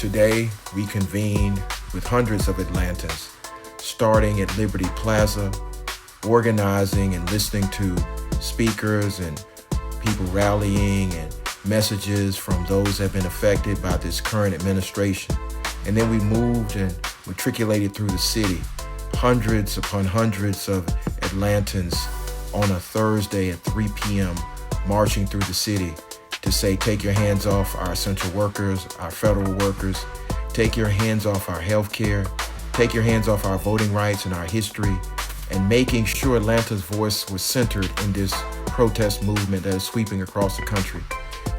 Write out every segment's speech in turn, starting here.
Today, we convened with hundreds of Atlantans, starting at Liberty Plaza, organizing and listening to speakers and people rallying and messages from those that have been affected by this current administration. And then we moved and matriculated through the city, hundreds upon hundreds of Atlantans on a Thursday at 3 p.m. marching through the city to say, take your hands off our essential workers, our federal workers, take your hands off our health care, take your hands off our voting rights and our history, and making sure Atlanta's voice was centered in this protest movement that is sweeping across the country.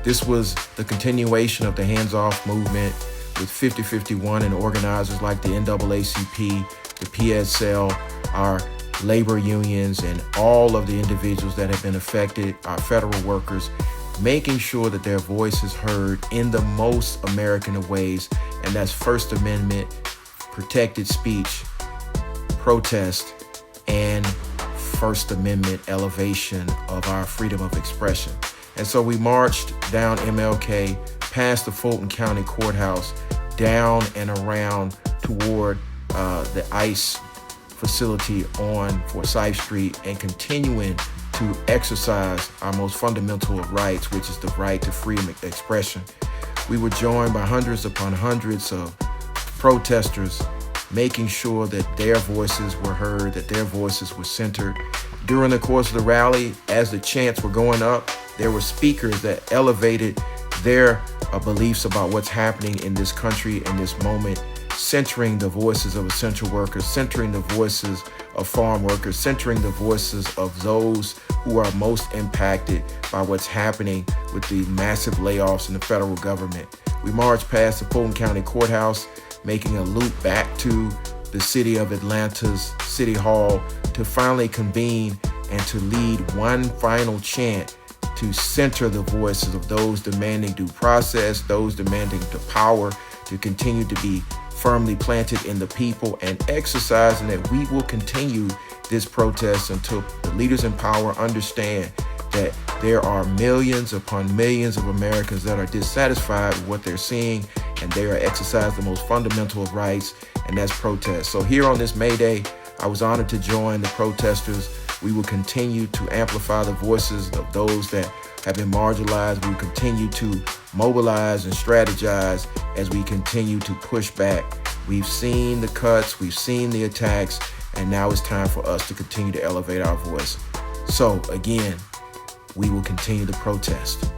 This was the continuation of the Hands Off movement with 5051 and organizers like the NAACP, the PSL, our labor unions, and all of the individuals that have been affected, our federal workers, making sure that their voice is heard in the most American of ways, and that's First Amendment, protected speech, protest, and First Amendment elevation of our freedom of expression. And so we marched down MLK, past the Fulton County Courthouse, down and around toward the ICE facility on Forsyth Street, and continuing to exercise our most fundamental of rights, which is the right to freedom of expression. We were joined by hundreds upon hundreds of protesters, making sure that their voices were heard, that their voices were centered. During the course of the rally, as the chants were going up, there were speakers that elevated their beliefs about what's happening in this country in this moment, centering the voices of essential workers, centering the voices of farm workers, centering the voices of those who are most impacted by what's happening with the massive layoffs in the federal government. We marched past the Fulton County Courthouse, making a loop back to the city of Atlanta's City Hall to finally convene and to lead one final chant to center the voices of those demanding due process, those demanding the power to continue to be firmly planted in the people, and exercising that we will continue this protest until the leaders in power understand that there are millions upon millions of Americans that are dissatisfied with what they're seeing, and they are exercising the most fundamental of rights, and that's protest. So here on this May Day, I was honored to join the protesters. We will continue to amplify the voices of those that have been marginalized. We will continue to mobilize and strategize as we continue to push back. We've seen the cuts, we've seen the attacks, and now it's time for us to continue to elevate our voice. So again, we will continue to protest.